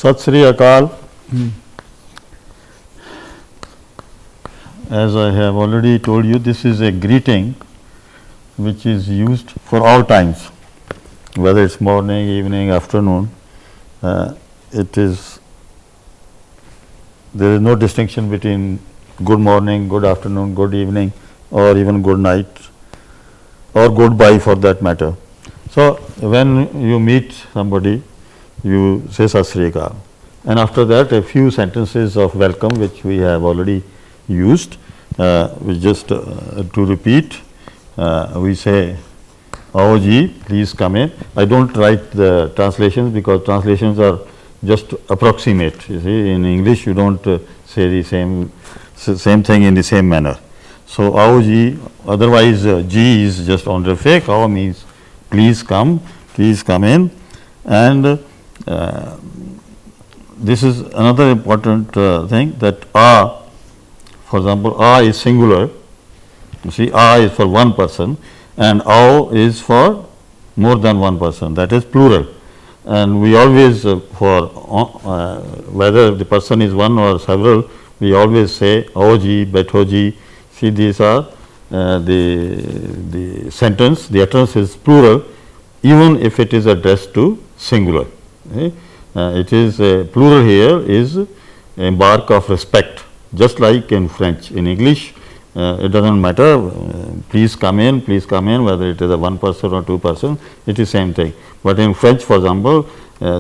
Sat Sri Akal. As I have already told you, this is a greeting which is used for all times, whether it's morning, evening, afternoon. There is no distinction between good morning, good afternoon, good evening, or even good night, or goodbye for that matter. So when you meet somebody, you say Sat Sri Akal, and after that a few sentences of welcome which we have already used. We just to repeat, we say, "Aao ji, please come in." I don't write the translations because translations are just approximate. You see, in English you don't say the same thing in the same manner. So "Aao ji," otherwise ji is just on the fake. "Aao" means please come in, and this is another important thing, that "a," for example, "a" is singular. You see, "a" is for one person, and "ao" is for more than one person, that is plural. And we always whether the person is one or several, we always say "Aao ji," "Baitho ji." See, these are the sentence, the utterance is plural, even if it is addressed to singular. Okay? It is plural here is a mark of respect, just like in French. In English, it doesn't matter, please come in, whether it is a one person or two person, it is same thing. But in French, for example,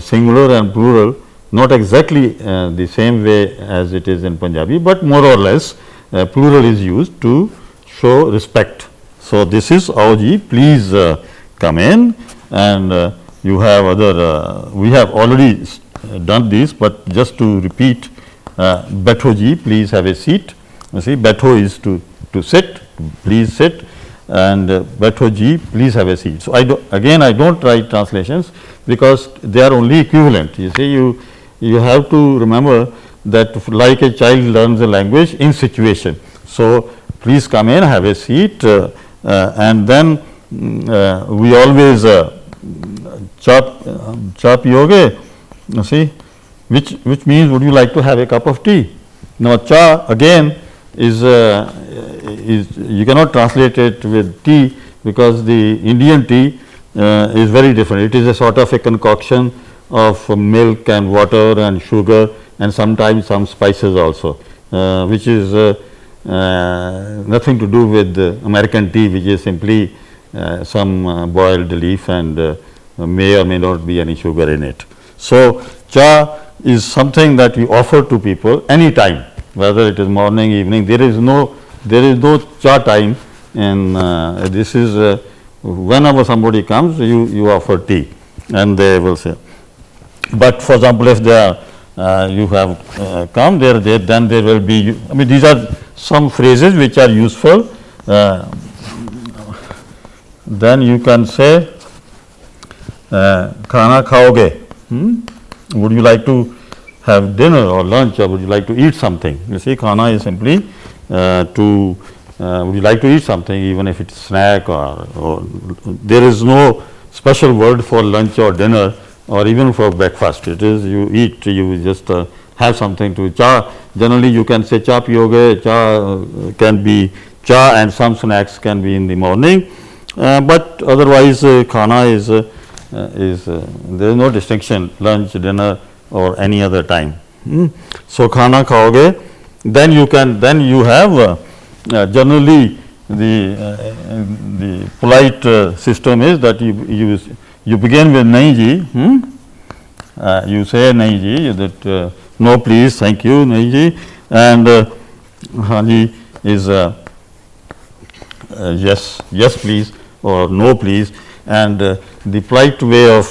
singular and plural, not exactly the same way as it is in Punjabi, but more or less plural is used to show respect. So this is "Aao ji," please come in, and you have other, we have already done this, but just to repeat, "Baitho ji," please have a seat. You see, "Baitho" is to sit, please sit, and "Baitho ji," please have a seat. So I don't write translations because they are only equivalent. You see, you have to remember that like a child learns a language in situation. So please come in, have a seat, and then we always cha piyoge, you see, which means would you like to have a cup of tea? Now cha again is you cannot translate it with tea, because the Indian tea is very different. It is a sort of a concoction of milk and water and sugar and sometimes some spices also, which is nothing to do with American tea, which is simply some boiled leaf and may or may not be any sugar in it. So cha is something that we offer to people any time, whether it is morning, evening. There is no cha time, and this is whenever somebody comes, you offer tea, and they will say. But for example, if they are you have come there, then there will be. I mean, these are some phrases which are useful. Then you can say, "Khana khaoge." Would you like to have dinner or lunch, or would you like to eat something? You see, khana is simply would you like to eat something, even if it's snack or there is no special word for lunch or dinner or even for breakfast. It is you eat, you just have something to cha. Generally, you can say cha piyoge. Cha can be cha, and some snacks can be in the morning, but otherwise khana is there is no distinction, lunch, dinner, or any other time. So khana khaoge. Then you have generally the polite system is that you begin with "nahi ji." You say "nahi ji," that no please, thank you, nahi ji, and haan ji is yes please, or no please. And the polite way of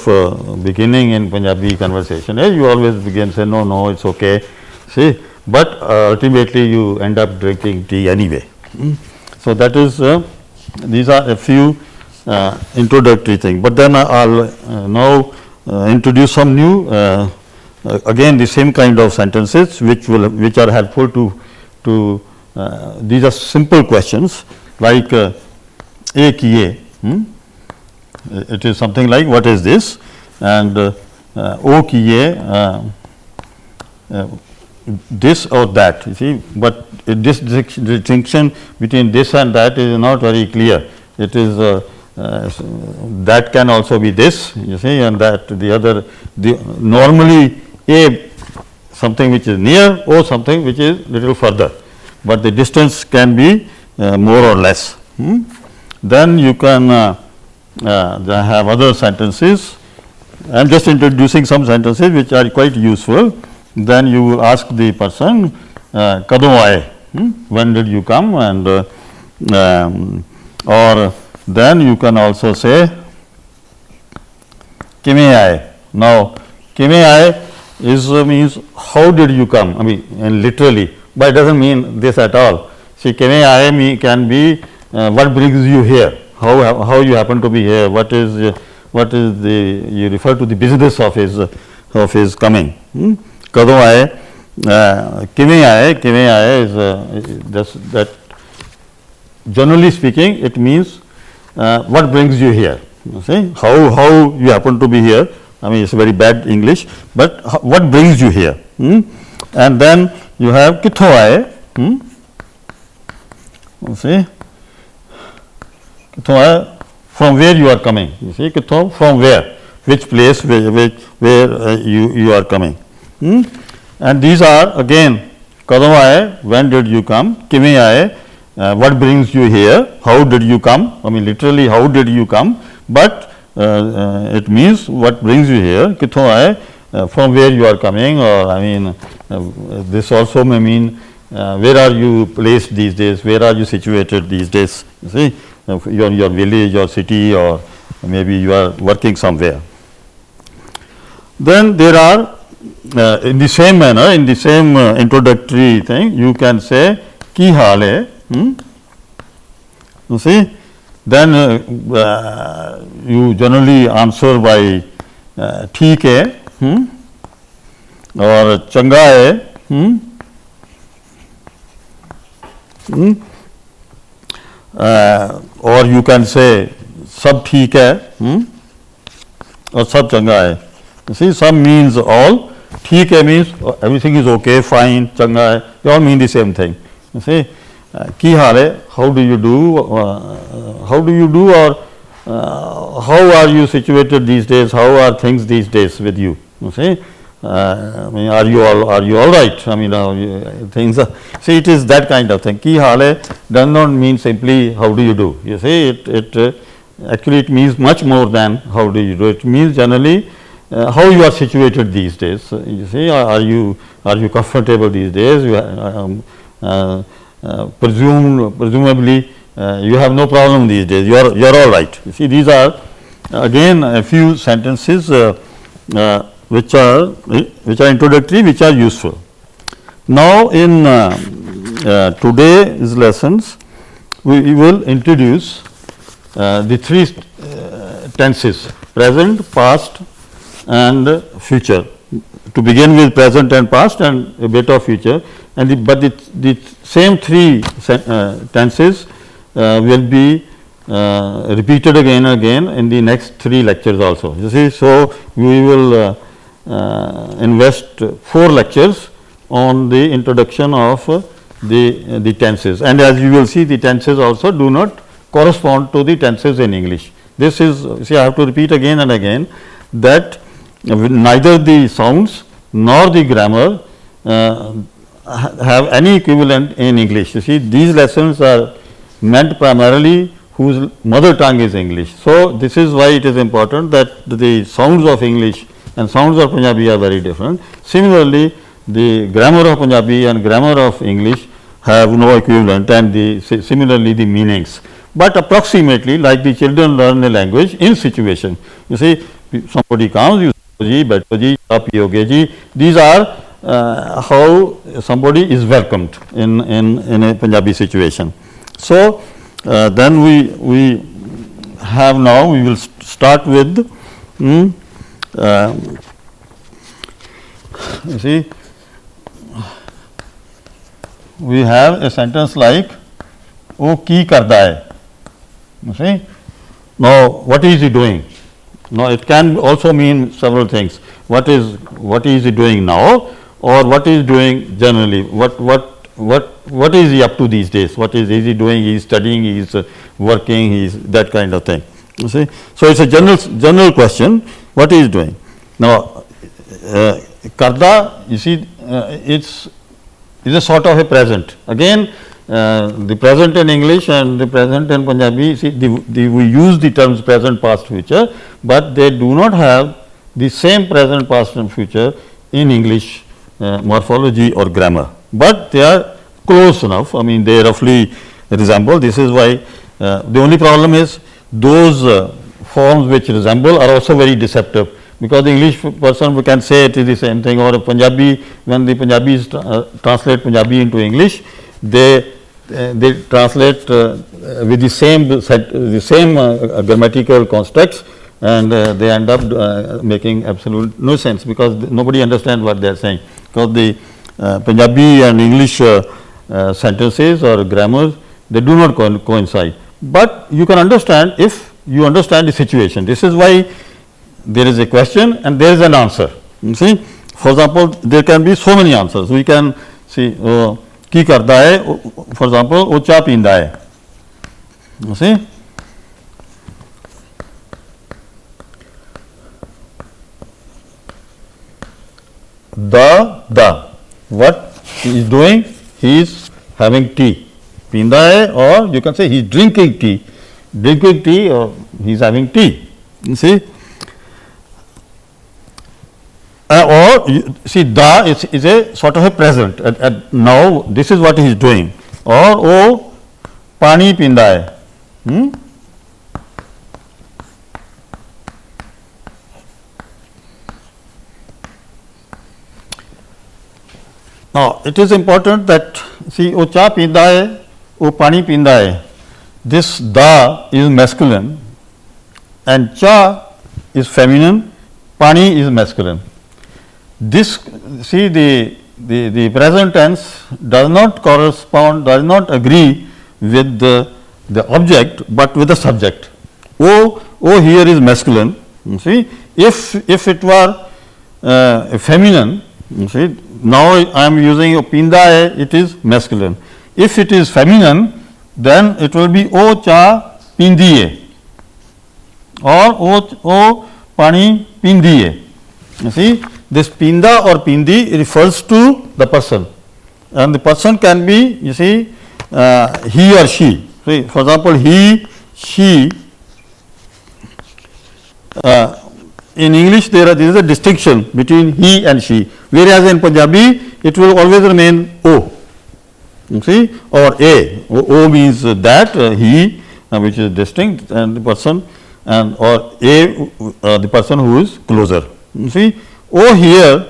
beginning in Punjabi conversation is you always begin say no, it's okay. See, but ultimately you end up drinking tea anyway. So that is these are a few introductory things. But then I'll now introduce some new again the same kind of sentences which are helpful to these are simple questions like "A kiye." It is something like "what is this?" and "O kiye," this or that, you see, but this distinction between this and that is not very clear. It is that can also be this, you see, and that the other, normally A something which is near, or something which is little further, but the distance can be more or less. Then you can have other sentences. I am just introducing some sentences which are quite useful. Then you will ask the person, "Kadon aaye?" When did you come? And or then you can also say, "Kive aaye?" Now, "Kive aaye" is means how did you come? I mean, and literally, but it doesn't mean this at all. See, "Kive aaye" can be what brings you here, how you happen to be here, what is the, you refer to the business of his coming. Kadon aaye, kive aaye is just that, generally speaking, it means what brings you here. You see, how you happen to be here. I mean, it's very bad English, but what brings you here? And then you have kitho aaye. You see, kitho aaye, from where you are coming. You see, kitho, from where, which place, where you are coming. And these are again, kadon aaye, when did you come? Kive aaye, what brings you here? How did you come? I mean, literally, how did you come? But it means what brings you here. Kitho aaye, from where you are coming, or I mean, this also may mean where are you placed these days? Where are you situated these days? You see, your village or city, or maybe you are working somewhere. Then there are in the same manner, in the same introductory thing, you can say ki haal hai. You see, then you generally answer by theek hai, or changa hai, or you can say sab theek hai, or sab changa hai. You see, some means all, theek hai means everything is okay, fine, changa hai, they all mean the same thing. You see, ki haal hai, how do you do, or how are you situated these days, how are things these days with you? You see, I mean, are you all right? I mean, things are, see, it is that kind of thing. Ki haal hai does not mean simply how do you do. You see, it actually it means much more than how do you do. It means generally how you are situated these days. You see, are you comfortable these days? Presumably you have no problem these days. You are all right. You see, these are again a few sentences which are introductory, which are useful. Now, in today's lessons, we will introduce the three tenses: present, past, and future. To begin with present and past, and a bit of future, and the same three tenses will be repeated again and again in the next 3 lectures also. You see, so we will invest 4 lectures on the introduction of the tenses, and as you will see, the tenses also do not correspond to the tenses in English. This is, see, I have to repeat again and again that neither the sounds nor the grammar have any equivalent in English. You see, these lessons are meant primarily whose mother tongue is English. So, this is why it is important that the sounds of English and sounds of Punjabi are very different. Similarly, the grammar of Punjabi and grammar of English have no equivalent, and similarly the meanings. But approximately, like the children learn a language in situation. You see, somebody comes, you say ji, baito ji, aap piyoge ji. These are how somebody is welcomed in a Punjabi situation. So, then we have now, we will start with, you see, we have a sentence like, "Oh, ki karda hai." You see, now what is he doing? Now it can also mean several things. What is he doing now, or what he is doing generally, what is he up to these days, what is he doing, he is studying, he is working, he is that kind of thing, you see. So, it is a general question, what he is doing. Now, karda, you see, it's a sort of a present. Again, the present in English and the present in Punjabi, see, we use the terms present, past, future, but they do not have the same present, past and future in English morphology or grammar, but they are close enough. I mean, they roughly resemble. This is why the only problem is those forms which resemble are also very deceptive, because the English person can say it is the same thing, or Punjabi, when the Punjabis translate Punjabi into English, they translate with the same grammatical constructs, and they end up making absolute no sense, because nobody understands what they are saying, because the Punjabi and English sentences or grammars, they do not coincide. But you can understand if you understand the situation. This is why there is a question and there is an answer. You see, for example, there can be so many answers. We can see, ki karda hai, for example, wo cha peenda hai. You see, what he is doing, he is having tea. Peenda hai, or you can say he is drinking tea, or he is having tea. You see, or you see, da is a sort of a present. Now this is what he is doing. Or wo pani peenda hai. Now, it is important that, see, wo cha peenda hai, wo pani peenda hai. This da is masculine and cha is feminine, pani is masculine. This, see, the present tense does not correspond, does not agree with the object, but with the subject. O here is masculine. You see, if it were feminine, you see, now I am using peenda hai, it is masculine. If it is feminine, then it will be o cha peendi hai, or o pani pindi hai. You see, this peenda or pindi refers to the person, and the person can be, you see, he or she. See, for example, he, she. In English, there is a distinction between he and she, whereas in Punjabi it will always remain o. You see, or a. O means that he, which is distinct, and the person, and or a, the person who is closer. You see, o here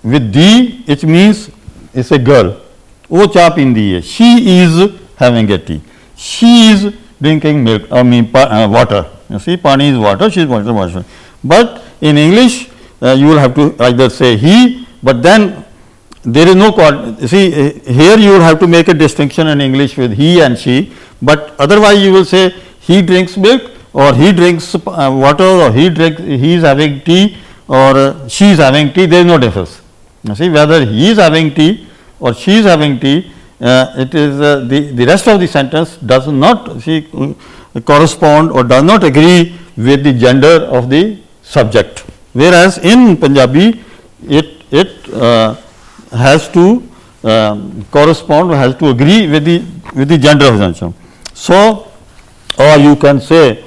with di, it means it's a girl. O cha pindi hai. She is having a tea. She is drinking milk. I mean water. You see, pani is water, she is water. But in English, you will have to either say he, but then there is no, see, here you will have to make a distinction in English with he and she, but otherwise you will say he drinks milk, or he drinks water, or he is having tea, or she is having tea. There is no difference. You see, whether he is having tea or she is having tea, it is the rest of the sentence does not, see, correspond or does not agree with the gender of the subject, whereas in Punjabi it has to correspond, has to agree with the gender of the sentence. So, or you can say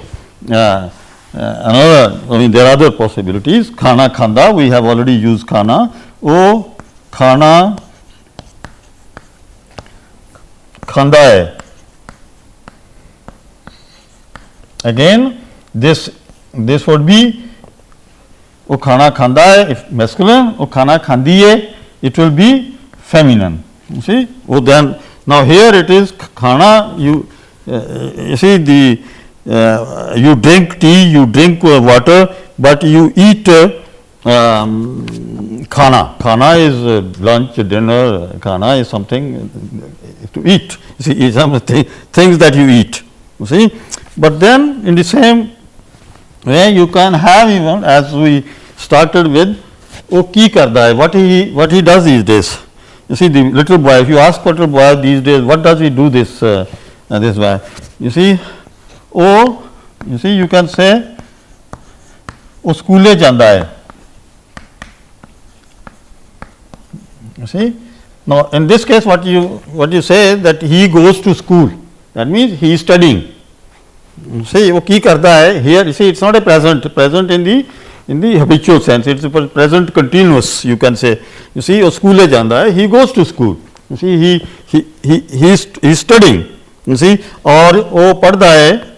another, I mean, there are other possibilities. Khana khanda, we have already used khana. O khana khanda hai. Again, this would be o khana khanda hai, if masculine, o khana khandi hai, it will be feminine. You see, then now here it is khana, you see, you drink tea, you drink water, but you eat khana. Khana is lunch, dinner. Khana is something to eat. You see, some things that you eat. You see, but then in the same way you can have, even as we started with, वो की करता है, what he does these days. You see the little boy, if you ask little boy these days what does he do this this way, you see you can say वो स्कूले जाता है. You see, now in this case what you say that he goes to school, that means he is studying. See वो की करता है, here you see it's not a present in the habitual sense, it's a present continuous you can say. You see वो स्कूले जाता है, he goes to school. You see he is studying. You see और वो पढ़ता है.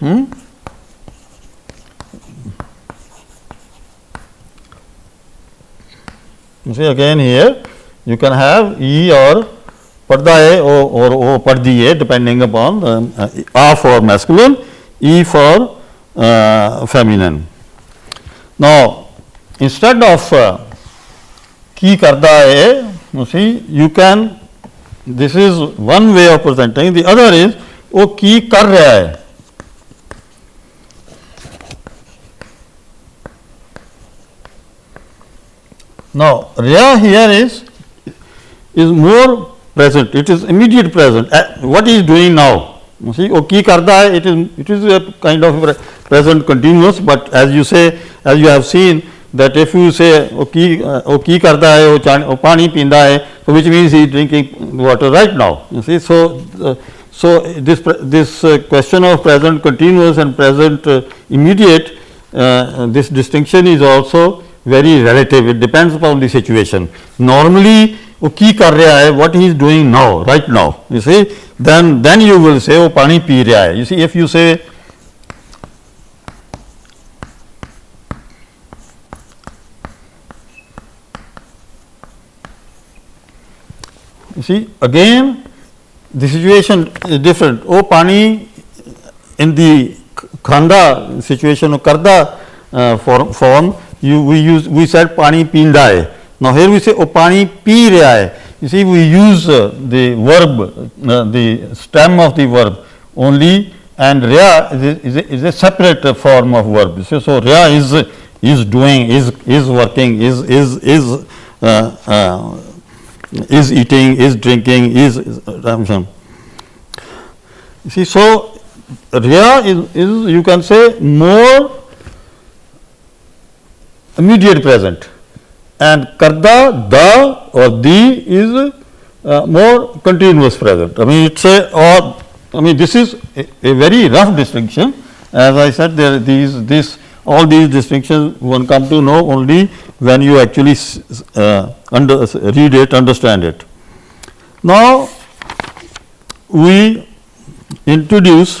You see again here you can have E or पढ़ता है और वो पढ़ती है depending upon A for masculine, E for feminine. Now instead of की करता है, you see you can, this is one way of presenting, the other is वो की कर रहा है. Now Rya here is more present, it is immediate present, what he is doing now. You see वो की करता है, it is a kind of present continuous, but as you say, as you have seen that if you say वो की करता है, वो पानी पीता है, so which means he is drinking water right now. You see, so this question of present continuous and present immediate, this distinction is also very relative, it depends upon the situation. Normally वो की कर रहा है, what he is doing now, right now, you see, then you will say वो पानी P रहा है. You see, if you say you see again the situation is different. वो पानी in the khanda situation of karda form we said पानी पींदा है. Now here we say वो पानी पी रहा है. You see we use the verb, the stem of the verb only, and Rya is a separate form of verb. So Rya is doing, is working, is eating, is drinking, is you see, so Rya is you can say more immediate present, and karda, da or di is more continuous present. I mean it's this is a very rough distinction. As I said, there all these distinctions one come to know only when you actually read it, understand it. Now we introduce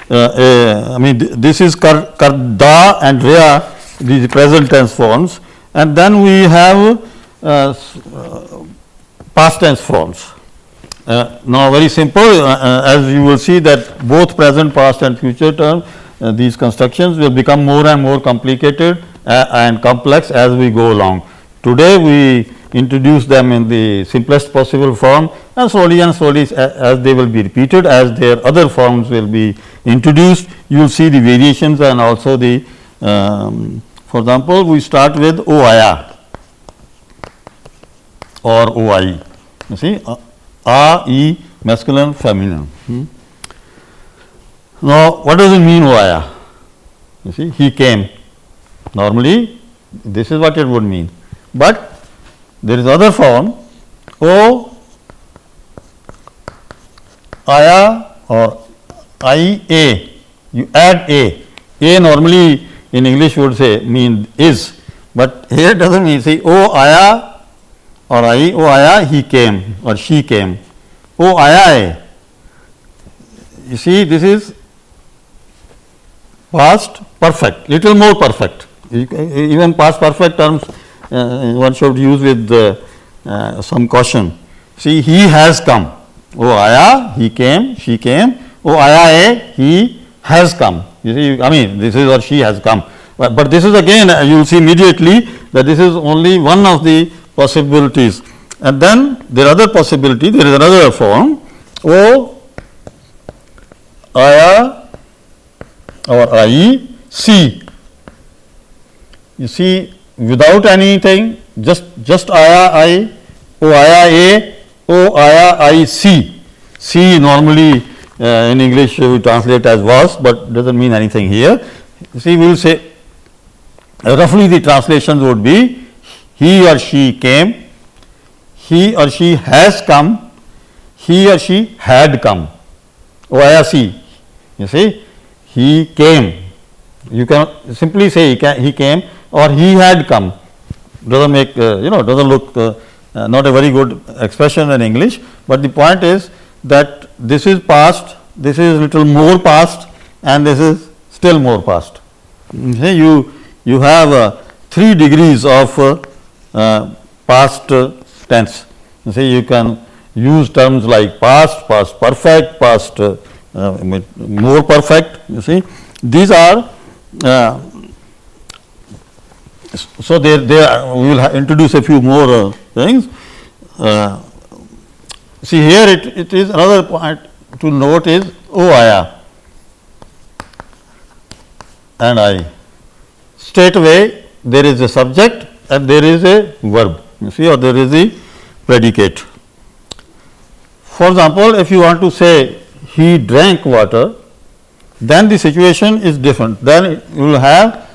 this is karda and Rya, these present tense forms, and then we have past tense forms. Now very simple, as you will see that both present, past and future terms, these constructions will become more and more complicated and complex as we go along. Today we introduce them in the simplest possible form, and slowly as they will be repeated, as their other forms will be introduced, you will see the variations and also the for example, we start with oaya or oi. You see, a, e, masculine, feminine. Now, what does it mean oaya? You see, he came. Normally, this is what it would mean. But there is other form, o, aya or I, a. You add a. A normally in English would say mean is, but here it doesn't mean. See, o aya or I, o aya, he came or she came. O aya hai. You see, this is past perfect, little more perfect. Even past perfect terms one should use with some caution. See, he has come. O aya, he came, she came. O aya hai, he has come. You see, this is or she has come. But this is again, you will see immediately that this is only one of the possibilities. And then there are other possibility, there is another form, O, aya or I, see. You see, without anything, just aya I, o aya a, o aya I c. C normally in English we translate as was, but does not mean anything here. See, we will say roughly the translations would be he or she came, he or she has come, he or she had come. O aya c, you see, he came. You can simply say he came or he had come. Doesn't make doesn't look not a very good expression in English, but the point is that this is past, this is little more past, and this is still more past. Okay, you have 3 degrees of past tense. You see, you can use terms like past, past perfect, past more perfect. You see, these are so there we will introduce a few more things. See, here it is another point to note is o aya and I. Straight away there is a subject and there is a verb, you see, or there is the predicate. For example, if you want to say he drank water, then the situation is different. Then you will have,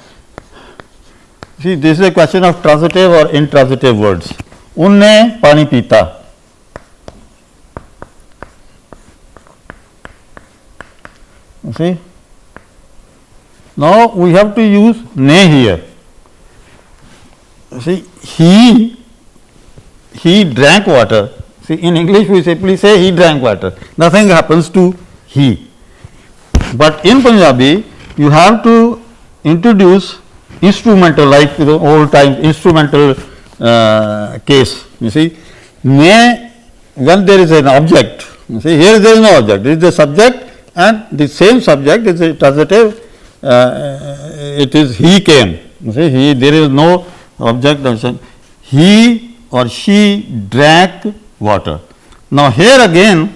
see, this is a question of transitive or intransitive words. Unne pani pita. You see, now we have to use ne here. See, he drank water. See, in English we simply say he drank water. Nothing happens to he. But in Punjabi, you have to introduce instrumental, like the old time instrumental case. You see, ne, when there is an object, you see, here there is no object, there is the subject, and the same subject is a transitive, it is he came. You see, there is no object, he or she drank water. Now, here again,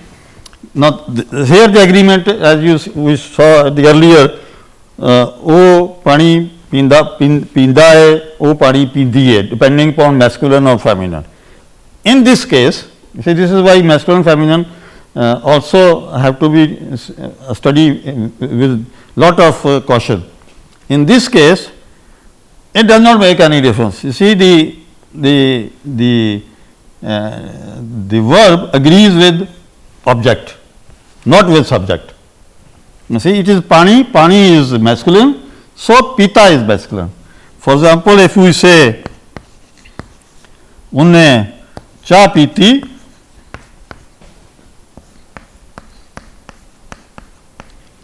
here the agreement, as we saw the earlier, o pani pinda hai, o pani pindi hai, depending upon masculine or feminine. In this case, you see, this is why masculine feminine also have to be studied with lot of caution. In this case, it does not make any difference. You see, the verb agrees with object, not with subject. You see, it is pani, pani is masculine, so pita is masculine. For example, if we say unne cha piti,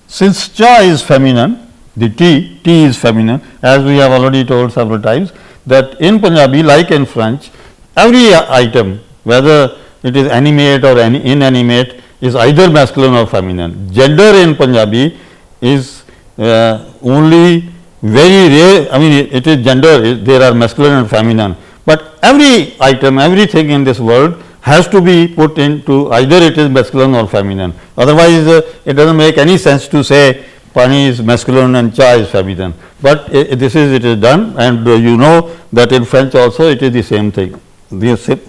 since cha is feminine, the T is feminine, as we have already told several times, that in Punjabi, like in French, every item, whether it is animate or inanimate, is either masculine or feminine. Gender in Punjabi is only very rare, I mean it is gender, there are masculine and feminine, but every item, everything in this world has to be put into either it is masculine or feminine. Otherwise, it does not make any sense to say pani is masculine and cha is feminine, but it is done, and you know that in French also it is the same thing. The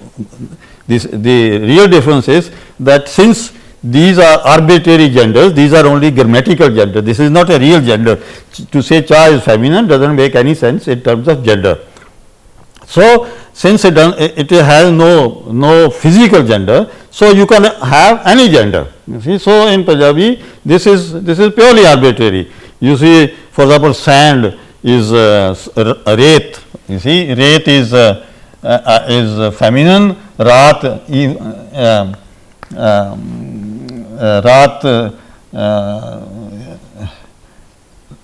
real difference is that since these are arbitrary genders, these are only grammatical gender, this is not a real gender. To say cha is feminine does not make any sense in terms of gender. So, since it has no physical gender, so you can have any gender. You see, so in Punjabi this is purely arbitrary. You see, for example, sand is rate. You see, rate is feminine, raat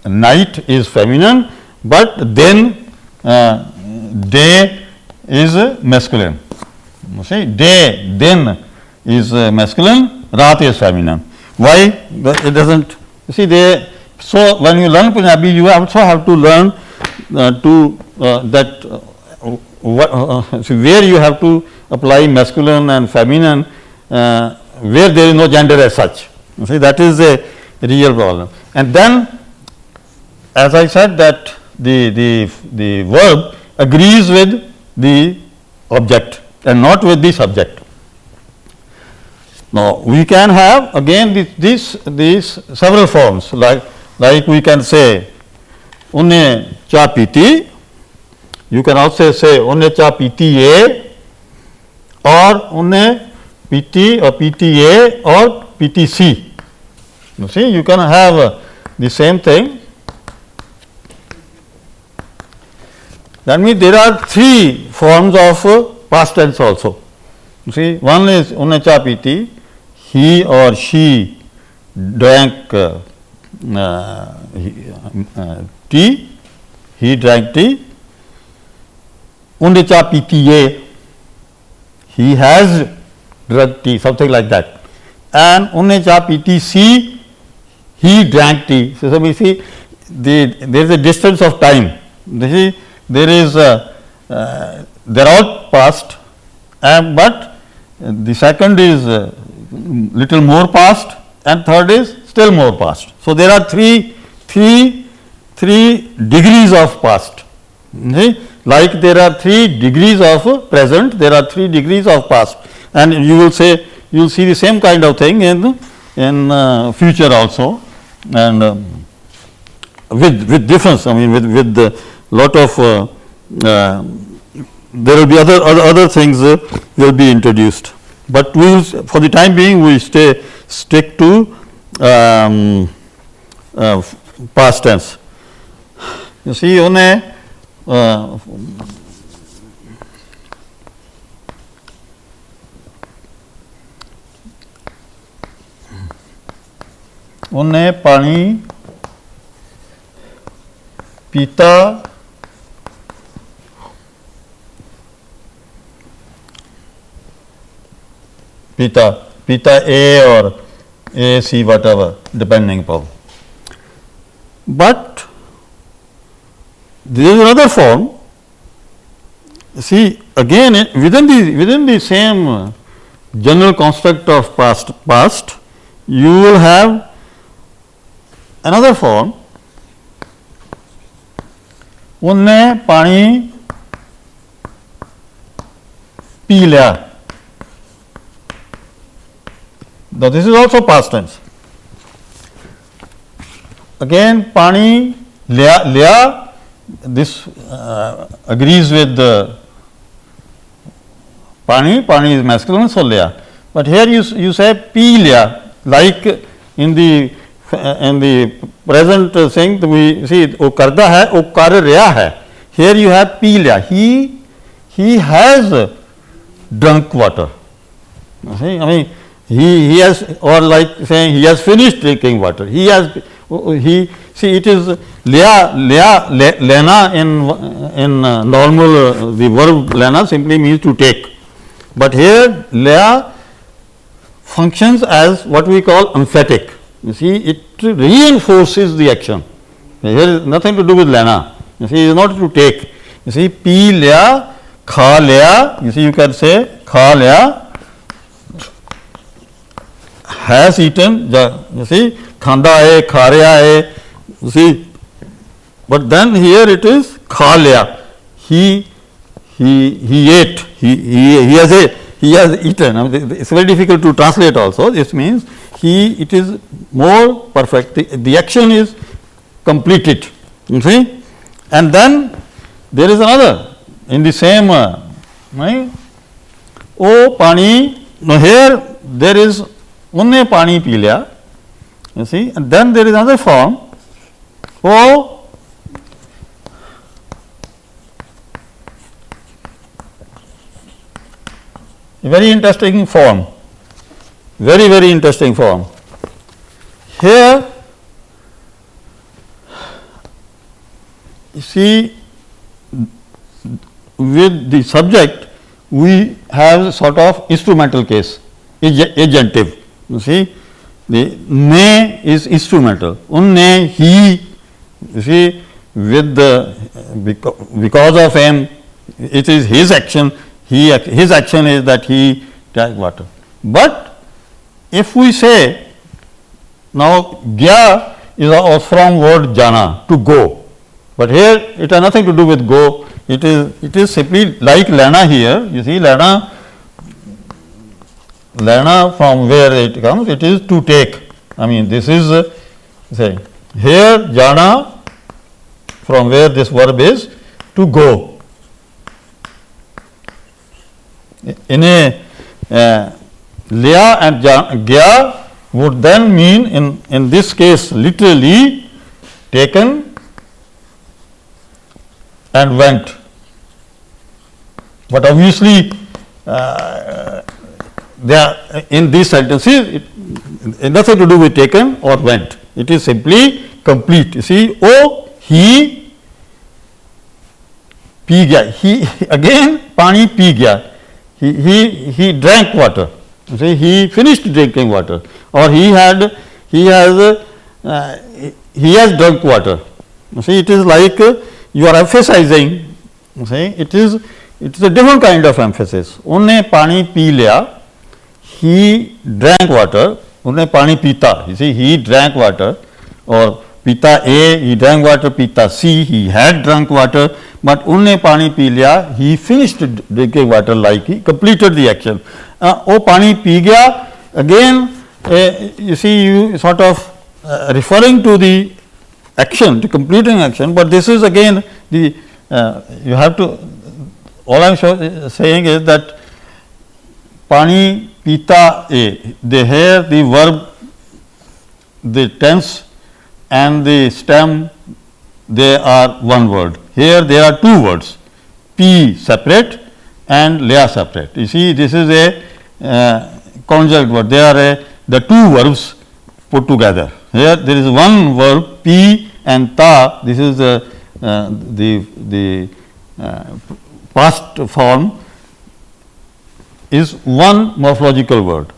night is feminine, but then day is masculine. You see, day, then is masculine, raat is feminine. Why? It doesn't, you see, so when you learn Punjabi, you also have to learn where you have to apply masculine and feminine, where there is no gender as such. You see, that is a real problem. And then, as I said, that the verb agrees with the object and not with the subject. Now, we can have again these several forms, like we can say unne cha piti, you can also say unne cha piti ye, or unne piti or pta or ptc. You see, you can have the same thing. That means there are three forms of past tense also. You see, one is unne cha piti, he or she drank tea, he drank tea. Unne cha piti ye, he has drunk tea, something like that. And unne cha piti si, he drank tea. So, we see there is a distance of time. See, there is they are all past, but the second is little more past and third is still more past. So, there are three degrees of past. See? Like there are 3 degrees of present, there are 3 degrees of past, and you will say, you will see the same kind of thing in future also, and with difference. I mean, with the lot of there will be other things will be introduced, but we will, for the time being, we stick to past tense. You see, unne unne pani pita A or A, C, whatever, depending upon. But there is another form. See, again within the same general construct of past, you will have another form. Unne pani pee liya. Now, this is also past tense. Again, pani liya, this agrees with the pani is masculine, so liya. But here you say pee liya, like in the present thing we see wo karda hai, wo kar raya hai. Here you have pee liya, he has drunk water. See, I mean, he has, or like saying he has finished drinking water. See, it is lena in normal, the verb lena simply means to take, but here lea functions as what we call emphatic. You see, it reinforces the action. Here is nothing to do with lena. You see, it is not to take. You see, pee lea, kha lea. You see, you can say kha lea, has eaten. You see, khanda hai, kha raha hai. You see, but then here it is kha liya. He ate. He has eaten. I mean, it's very difficult to translate also. This means it is more perfect. The action is completed. You see, and then there is another in the same. O pani. Now here there is unne pani pee liya. You see, and then there is another form. O very interesting form, very interesting form. Here you see, with the subject we have sort of instrumental case, agentive. You see, the ne is instrumental, unne, he. You see, with the because of him, it is his action. His action is that he drank water. But if we say now gya is from word jana, to go, but here it has nothing to do with go. it is simply like lena here. You see lena from where it comes, it is to take. I mean this is say here jana from where this verb is to go. In a liya and gya would then mean in this case literally taken and went, but obviously they are in these sentences it nothing to do with taken or went, it is simply complete. You see, oh he pee gaya, he again pani pee gaya, he drank water. You see, he finished drinking water, or he has drunk water. You see, it is like you are emphasizing. You see, it is a different kind of emphasis. Unne pani pee liya, he drank water. Unne pani pita. You see, he drank water, or pita A, he drank water. Pita C, he had drunk water. But unne pani pee liya, he finished drinking water, like he completed the action. Oh pani pee gaya, again you see, you sort of referring to the action, to completing action, but this is again the you have to, all I am saying is that pani pita A, here the verb, the tense and the stem, they are one word. Here there are two words, P separate and liya separate. You see, this is a conjugate word. They are the two verbs put together. Here there is one verb P and ta. This is the past form is one morphological word.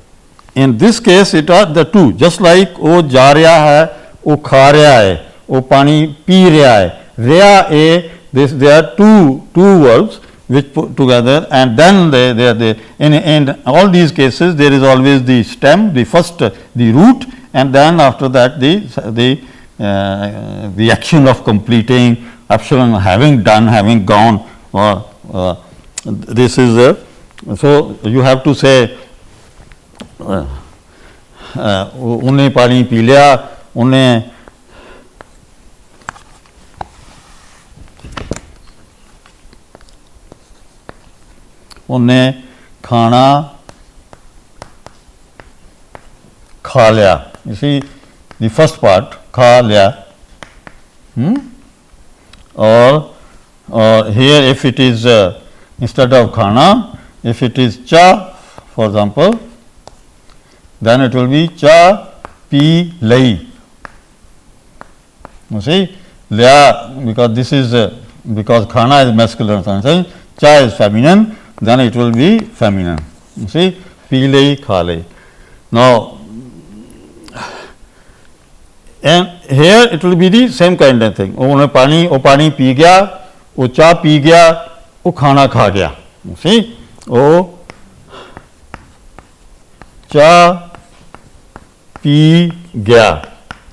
In this case, it are the two. Just like o ja raha hai, o kha raha hai, o pani pee raha hai. Raha a, there are two verbs which put together, and then they in all these cases there is always the stem, the first the root, and then after that the action of completing, action having done, having gone, or this is so you have to say unne pani pee liya, unne उन्हें खाना खा लिया. You see, the first part खा लिया, or here if it is instead of khana, if it is cha, for example, then it will be cha pi lai. You see, liya, because this is because khana is masculine, cha is feminine, then it will be feminine. You see, pee lai, kha lai. Now, and here it will be the same kind of thing. वो पानी P गया, वो चा P गया, वो खाना खा गया. You see, वो चा पी गया.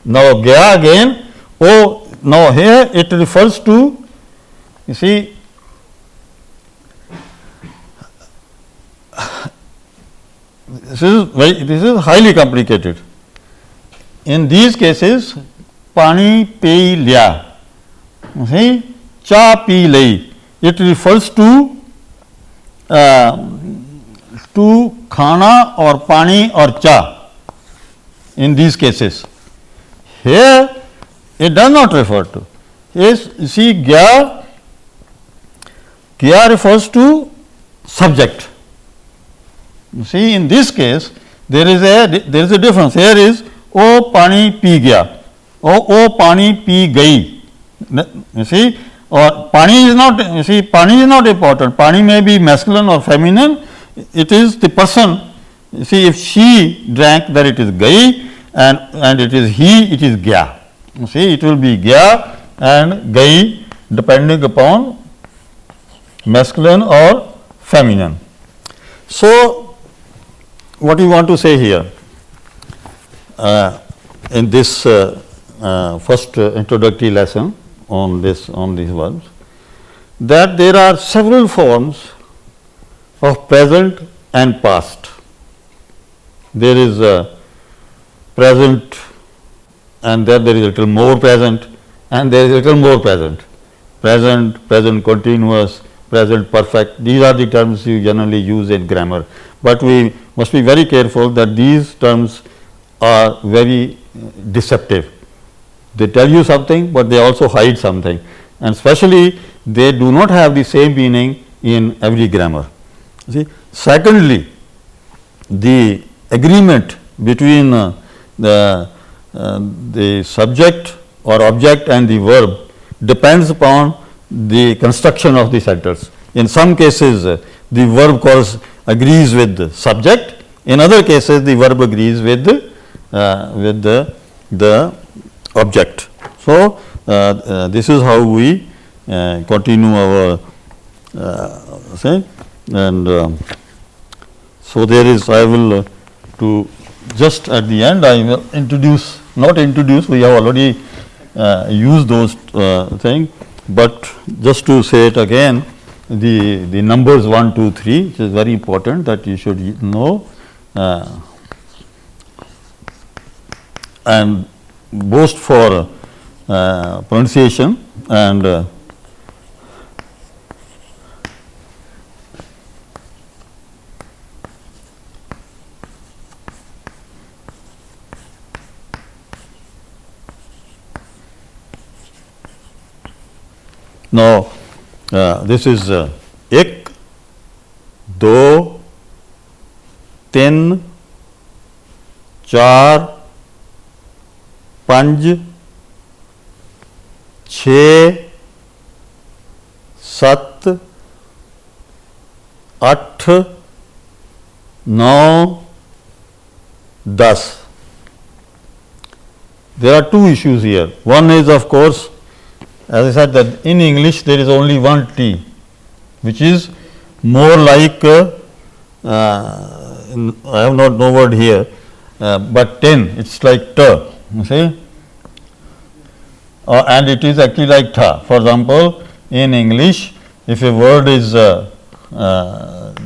Now gaya again. Oh, now here it refers to, you see, this is highly complicated. In these cases, pani pe liya, see, cha pi lai, it refers to khana or pani or cha. In these cases, here it does not refer to. Yes, see, gya refers to subject. You see, in this case there is a difference. Here is o pani pi gaya, o pani pi gayi. You see, or pani is not, you see, pani is not important. Pani may be masculine or feminine. It is the person. You see, if she drank, then it is gayi, and it is he, it is gaya. You see, it will be gaya and gayi depending upon masculine or feminine. So, what you want to say here in this first introductory lesson on these verbs, that there are several forms of present and past. There is a present, and then there is a little more present, and there is a little more present. Present, present continuous, present perfect. These are the terms you generally use in grammar. But we must be very careful that these terms are very deceptive. They tell you something, but they also hide something, and especially they do not have the same meaning in every grammar. See. Secondly, the agreement between the subject or object and the verb depends upon the construction of the sentence. In some cases, the verb agrees with the subject. In other cases, the verb agrees with the object. So, this is how we continue our say, and so there is, I will to just at the end I will introduce, not introduce, we have already used those things, but just to say it again, the numbers 1, 2, 3, which is very important that you should know, and both for pronunciation and now this is ek, do, tin, char, पंज, छे, सत्त, अठ, नौ, 10. There are two issues here. One is, of course, as I said, that in English there is only one T, which is more like I have not no word here, but 10, it's like T, you see, and it is actually like Tha. For example, in English, if a word is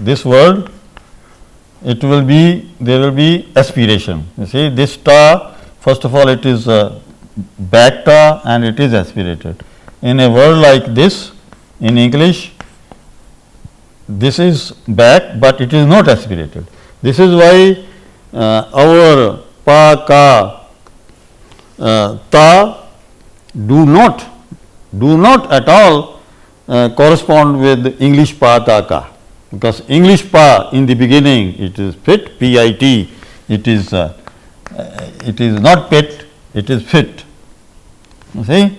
this word, it will be, there will be aspiration. You see, this Ta, first of all, it is back Ta and it is aspirated. In a word like this, in English, this is back, but it is not aspirated. This is why our Pa, Ka, Ta do not at all correspond with English Pa, Ta, Ka, because English Pa in the beginning it is fit, P-I-T, it is not pit, it is fit, you see,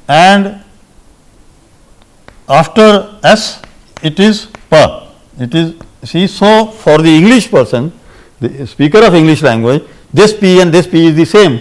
and after S it is Pa, it is, see, so for the English person, the speaker of English language, this P and this P is the same.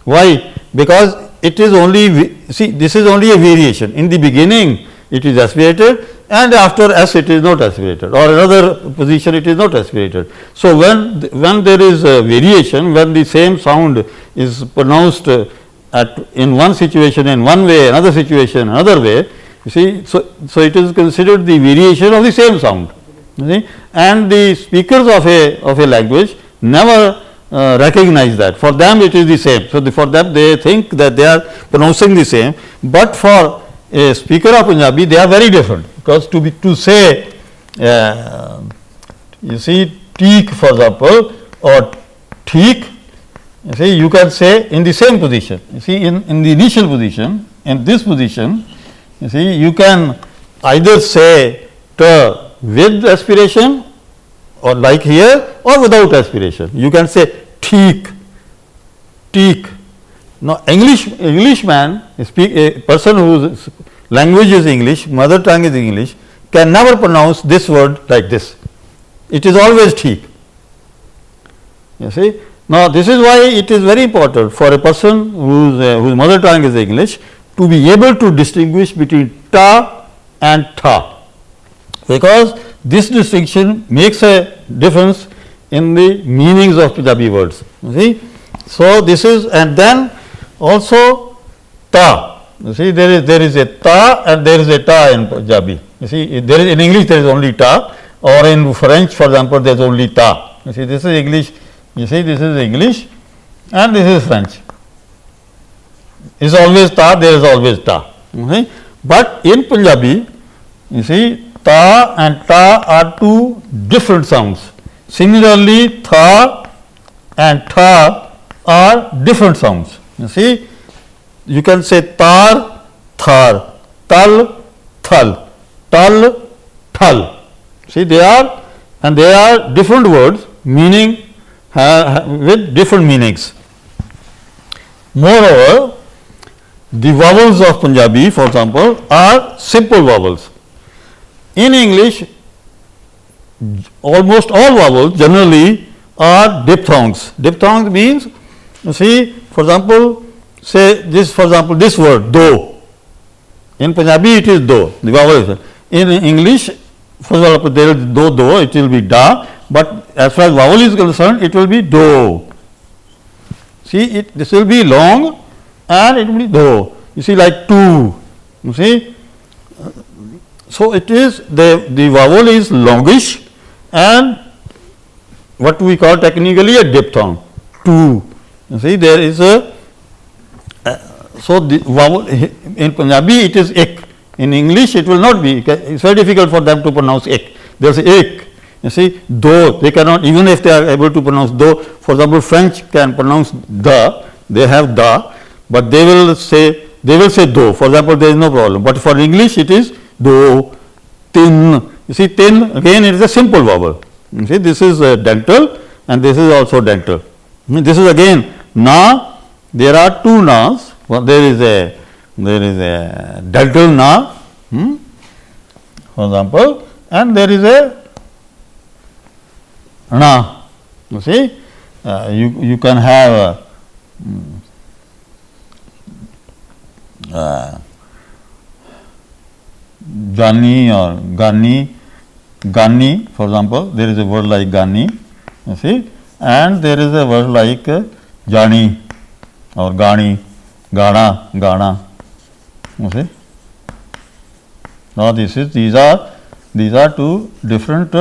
Why? Because it is only, see, this is only a variation. In the beginning it is aspirated and after S it is not aspirated, or another position it is not aspirated. So, when there is a variation, when the same sound is pronounced in one situation in one way, another situation another way, you see, so it is considered the variation of the same sound, you see, and the speakers of a language never recognize that. For them it is the same. So, for them they think that they are pronouncing the same, but for a speaker of Punjabi they are very different, because to say you see, teek for example, or theek, you see, you can say in the same position. You see, in the initial position, in this position, you see, you can either say t with aspiration, or like here, or without aspiration. You can say teek, teek. Now, Englishman, a person whose language is English, mother tongue is English, can never pronounce this word like this. It is always teek. You see. Now, this is why it is very important for a person whose mother tongue is English to be able to distinguish between ta and tha, because this distinction makes a difference in the meanings of Punjabi words. You see. So, this is, and then also ta, You see, there is a ta and there is a ta in Punjabi. You see, there is in English there is only ta, or in French, for example, there is only ta. You see, this is English. You see, this is English, and this is French. Is always ta. There is always ta. Okay? But in Punjabi, you see, ta and ta are two different sounds. Similarly, tha and tha are different sounds. You see, you can say tar, thar, tal, thal, tal, thal. See, they are different words meaning with different meanings. Moreover, the vowels of Punjabi, for example, are simple vowels. In English, almost all vowels generally are diphthongs. Diphthongs means, you see, for example, say this, for example, this word do. In Punjabi it is do, the vowel is. In English, for example, there is do, it will be da, but as far as vowel is concerned, it will be do. See, this will be long and it will be do. You see, like two. You see, so it is the vowel is longish and what we call technically a diphthong. Two. You see, there is a so the vowel in Punjabi it is ek. In English it will not be. It's very difficult for them to pronounce ek. There's ek. You see, do they cannot, even if they are able to pronounce do. For example, French can pronounce da. They have da, but they will say do. For example, there is no problem. But for English it is do, tin. You see, tin again it is a simple vowel. You see, this is dental and this is also dental. This is again na. There are two nas. Well, there is a dental na, for example, and there is a na. You see, you can have Gani or Gani, for example, there is a word like Gani, you see, and there is a word like Jani or Gani, Gana, you see. Now these are two different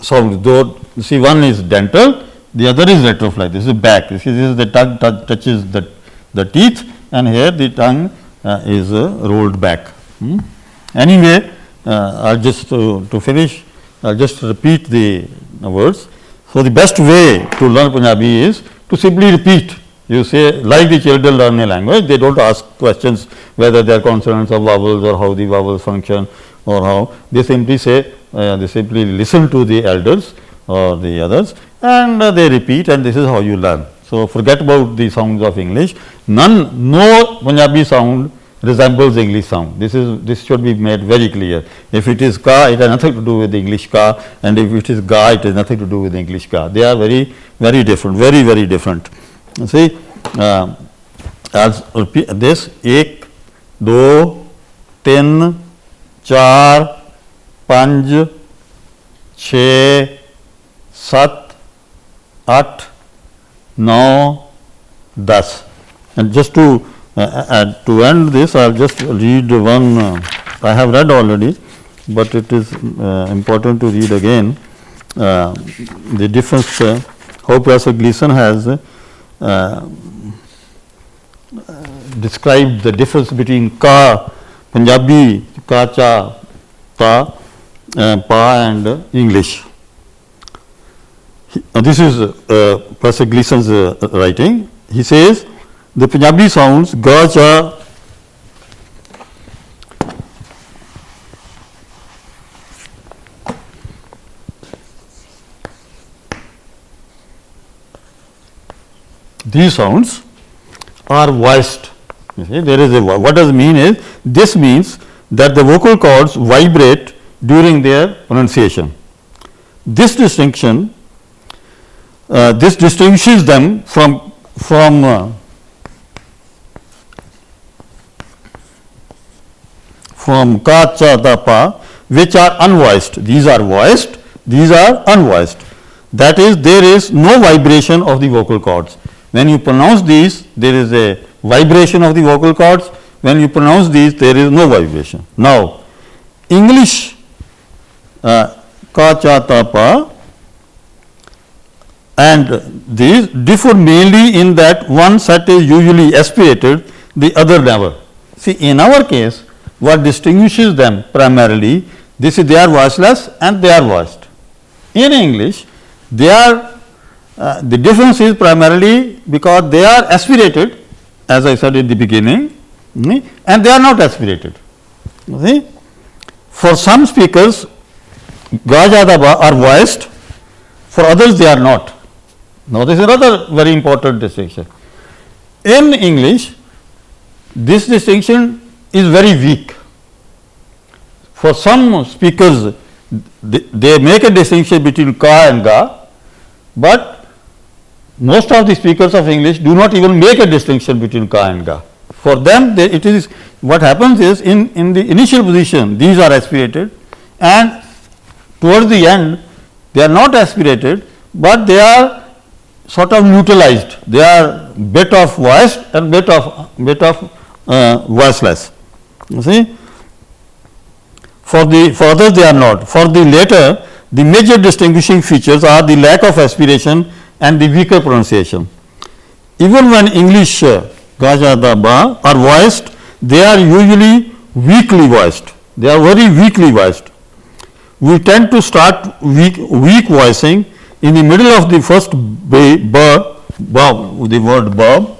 sounds. Though you see, one is dental, the other is retroflex. This is back. You see, this is the tongue touches the teeth, and here the tongue is rolled back. Anyway, I'll just to finish, I'll just repeat the words. So the best way to learn Punjabi is to simply repeat. You say, like the children learn a language, they don't ask questions whether they are consonants or vowels or how the vowels function or how. They simply say, they simply listen to the elders or the others and they repeat, and this is how you learn. So forget about the sounds of English. No Punjabi sound resembles English sound. This should be made very clear. If it is ka, it has nothing to do with the English ka, and if it is ga, it has nothing to do with the English ka. They are very, very different, very, very different. You see, as repeat this, ek, do, tin, char, panj, छः, सात, आठ, नौ, 10. And just to end this, I will just read one. I have read already, but it is important to read again. The difference, how Professor Gleason has described the difference between ka, Punjabi, ka, cha, ta, pa, and English. This is Professor Gleason's writing. He says the Punjabi sounds ga, cha, these sounds are voiced. You see, there is a, what does it mean is, this means that the vocal cords vibrate during their pronunciation. This distinction, this distinguishes them from ka, cha, ta, pa, which are unvoiced. These are voiced, these are unvoiced. That is, there is no vibration of the vocal cords. When you pronounce these, there is a vibration of the vocal cords. When you pronounce these, there is no vibration. Now, English ka, cha, ta, pa, and these differ mainly in that one set is usually aspirated, the other never. See, in our case, what distinguishes them primarily, this is they are voiceless and they are voiced. In English, they are the difference is primarily because they are aspirated, as I said in the beginning, and they are not aspirated. See? For some speakers, ga, ja, da, ba are voiced, for others they are not. Now, this is another very important distinction. In English, this distinction is very weak. For some speakers, they make a distinction between ka and ga, but most of the speakers of English do not even make a distinction between ka and ga. For them, it is what happens is in the initial position, these are aspirated, and towards the end, they are not aspirated, but they are sort of neutralized. They are bit of voiced and bit of voiceless. You see, for others they are not. For the latter, the major distinguishing features are the lack of aspiration and the weaker pronunciation. Even when English ga, ja, da, ba are voiced, they are usually weakly voiced. They are very weakly voiced. We tend to start weak voicing in the middle of the first ba, the word ba.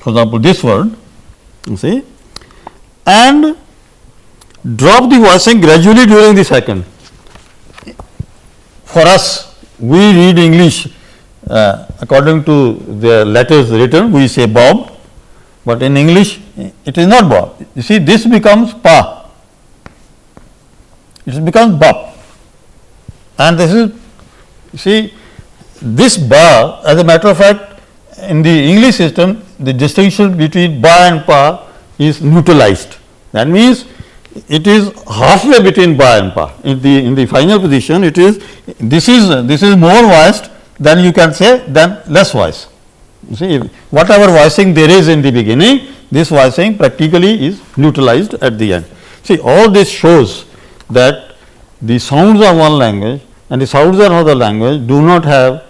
For example, this word, you see, and drop the voicing gradually during the second. For us, we read English according to the letters written, we say bob, but in English it is not bob. You see, this becomes pa, it becomes bop, and this is, you see, this ba, as a matter of fact, in the English system, the distinction between ba and pa is neutralized. That means, it is halfway between ba and pa. In the final position, it is this is more voiced than you can say than less voice. You see, whatever voicing there is in the beginning, this voicing practically is neutralized at the end. See, all this shows that the sounds of one language and the sounds of another language do not have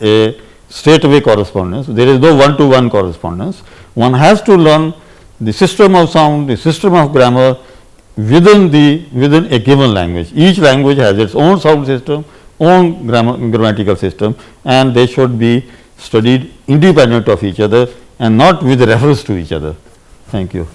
a straightaway correspondence. There is no one-to-one correspondence. One has to learn the system of sound, the system of grammar within a given language. Each language has its own sound system, own grammatical system, and they should be studied independent of each other and not with reference to each other. Thank you.